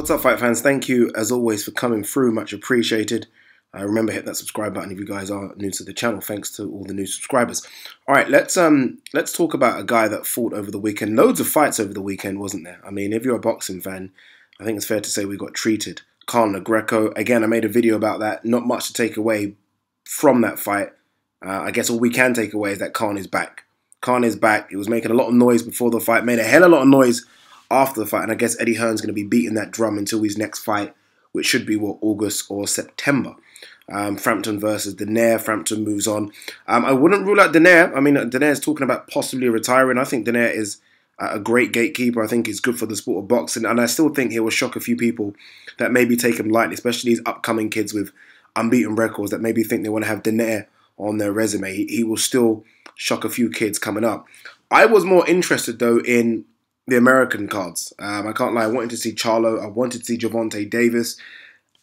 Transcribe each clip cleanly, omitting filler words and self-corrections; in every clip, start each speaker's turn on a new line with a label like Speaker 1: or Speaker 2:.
Speaker 1: What's up, fight fans? Thank you, as always, for coming through. Much appreciated. Remember, hit that subscribe button if you guys are new to the channel. Thanks to all the new subscribers. All right, let's talk about a guy that fought over the weekend. Loads of fights over the weekend, wasn't there? I mean, if you're a boxing fan, I think it's fair to say we got treated. Conor Greco. Again, I made a video about that. Not much to take away from that fight. I guess all we can take away is that Khan is back. Khan is back. He was making a lot of noise before the fight. Made a hell of a lot of noise after the fight. And I guess Eddie Hearn's going to be beating that drum until his next fight, which should be, what, August or September. Frampton versus Donaire. Frampton moves on. I wouldn't rule out Donaire. I mean, Donaire's talking about possibly retiring. I think Donaire is a great gatekeeper. I think he's good for the sport of boxing. And I still think he will shock a few people that maybe take him lightly, especially these upcoming kids with unbeaten records that maybe think they want to have Donaire on their resume. He will still shock a few kids coming up. I was more interested, though, in the American cards. I can't lie. I wanted to see Charlo. I wanted to see Gervonta Davis.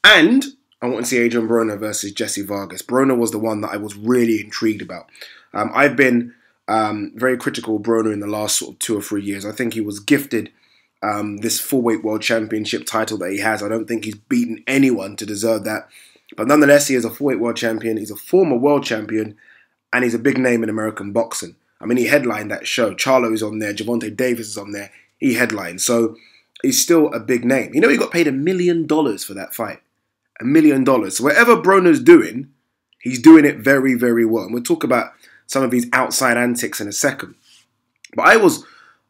Speaker 1: And I wanted to see Adrian Broner versus Jesse Vargas. Broner was the one that I was really intrigued about. I've been very critical of Broner in the last sort of 2 or 3 years. I think he was gifted this full-weight world championship title that he has. I don't think he's beaten anyone to deserve that. But nonetheless, he is a full-weight world champion. He's a former world champion. And he's a big name in American boxing. I mean, he headlined that show. Charlo is on there. Gervonta Davis is on there. He headlined. So he's still a big name. You know, he got paid $1 million for that fight. $1 million. So whatever Broner's doing, he's doing it very, very well. And we'll talk about some of his outside antics in a second. But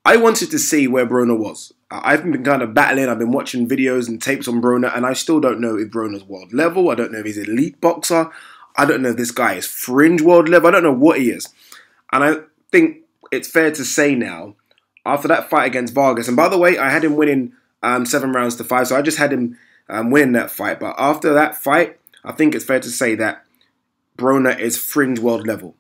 Speaker 1: I wanted to see where Broner was. I've been kind of battling. I've been watching videos and tapes on Broner, and I still don't know if Broner's world level. I don't know if he's an elite boxer. I don't know if this guy is fringe world level. I don't know what he is. And I think it's fair to say now, after that fight against Vargas, and by the way, I had him winning 7 rounds to 5, so I just had him winning that fight. But after that fight, I think it's fair to say that Broner is fringe world level.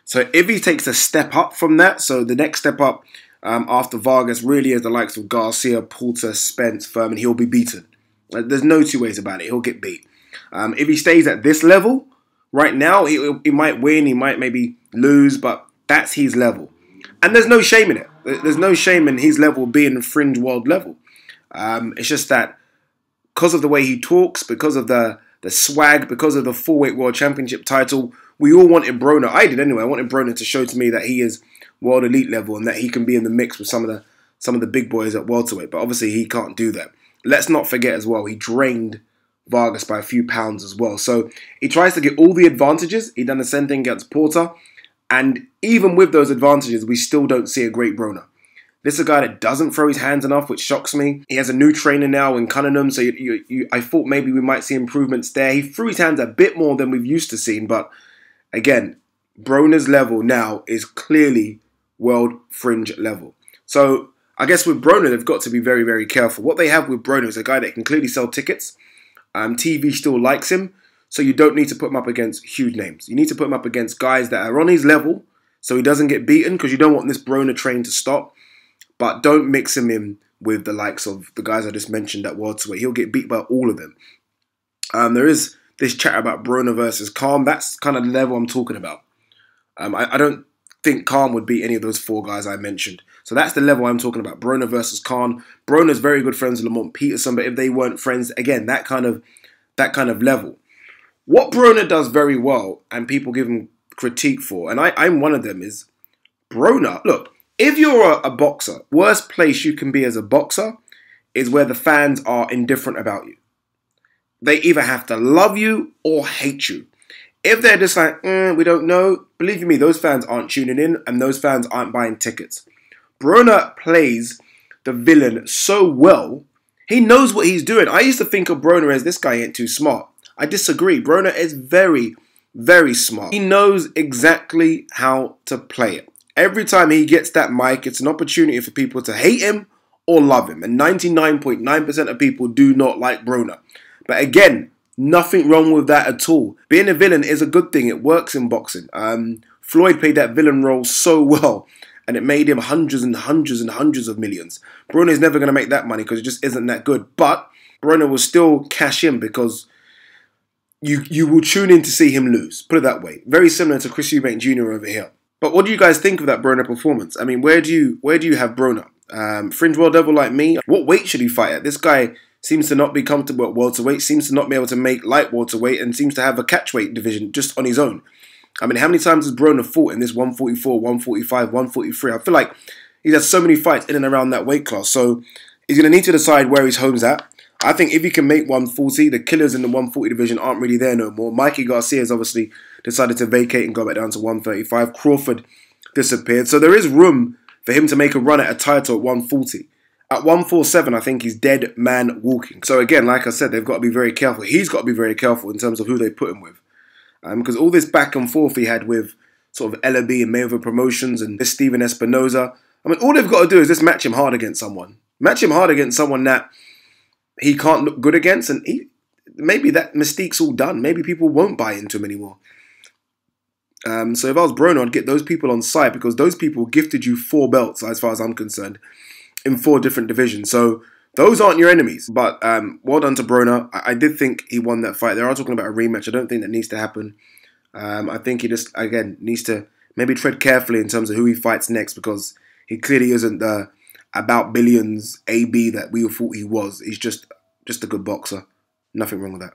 Speaker 1: So if he takes a step up from that, so the next step up after Vargas really is the likes of Garcia, Porter, Spence, Furman, he'll be beaten. There's no two ways about it. He'll get beat. If he stays at this level, right now, he might win, he might maybe lose, but that's his level. And there's no shame in it. There's no shame in his level being fringe world level. It's just that because of the way he talks, because of the swag, because of the full-weight world championship title, we all wanted Broner. I did anyway. I wanted Broner to show to me that he is world elite level and that he can be in the mix with some of the big boys at welterweight. But obviously, he can't do that. Let's not forget as well, he drained Vargas by a few pounds as well. So he tries to get all the advantages. He done the same thing against Porter. And even with those advantages, we still don't see a great Broner. This is a guy that doesn't throw his hands enough, which shocks me. He has a new trainer now in Cunningham, so I thought maybe we might see improvements there. He threw his hands a bit more than we've used to seeing, but again, Broner's level now is clearly world fringe level. So I guess with Broner, they've got to be very, very careful. What they have with Broner is a guy that can clearly sell tickets. TV still likes him, so you don't need to put him up against huge names. You need to put him up against guys that are on his level, so he doesn't get beaten, because you don't want this Broner train to stop. But don't mix him in with the likes of the guys I just mentioned at welterweight. He'll get beat by all of them. There is this chat about Broner versus Khan. That's kind of the level I'm talking about. I don't think Khan would beat any of those 4 guys I mentioned. So that's the level I'm talking about. Broner versus Khan. Broner's very good friends with Lamont Peterson, but if they weren't friends, again, that kind of level. What Broner does very well, and people give him critique for, and I'm one of them, is Broner. Look, if you're a boxer, worst place you can be as a boxer is where the fans are indifferent about you. They either have to love you or hate you. If they're just like, we don't know, believe me, those fans aren't tuning in and those fans aren't buying tickets. Broner plays the villain so well, he knows what he's doing. I used to think of Broner as this guy ain't too smart. I disagree. Broner is very, very smart. He knows exactly how to play it. Every time he gets that mic, it's an opportunity for people to hate him or love him. And 99.9% of people do not like Broner. But again, nothing wrong with that at all. Being a villain is a good thing. It works in boxing. Floyd played that villain role so well, and it made him hundreds and hundreds and hundreds of millions. Broner is never going to make that money because it just isn't that good. But Broner will still cash in because you will tune in to see him lose. Put it that way. Very similar to Chris Eubank Jr. over here. But what do you guys think of that Broner performance? I mean, where do you have Broner? Fringe world level like me? What weight should he fight at? This guy seems to not be comfortable at welterweight, seems to not be able to make light welterweight, and seems to have a catchweight division just on his own. I mean, how many times has Broner fought in this 144, 145, 143? I feel like he's had so many fights in and around that weight class. So he's going to need to decide where his home's at. I think if he can make 140, the killers in the 140 division aren't really there no more. Mikey Garcia has obviously decided to vacate and go back down to 135. Crawford disappeared. So there is room for him to make a run at a title at 140. At 147, I think he's dead man walking. So again, like I said, they've got to be very careful. He's got to be very careful in terms of who they put him with. Because all this back and forth he had with sort of Ellaby and Mayweather Promotions and this Steven Espinoza. I mean, all they've got to do is just match him hard against someone. Match him hard against someone that he can't look good against, and maybe that mystique's all done. Maybe people won't buy into him anymore. So if I was Broner, I'd get those people on side, because those people gifted you 4 belts, as far as I'm concerned, in 4 different divisions. So those aren't your enemies. But well done to Broner. I did think he won that fight. They are talking about a rematch. I don't think that needs to happen. I think he just, again, needs to maybe tread carefully in terms of who he fights next, because he clearly isn't the about billions AB that we thought he was. He's just a good boxer. Nothing wrong with that.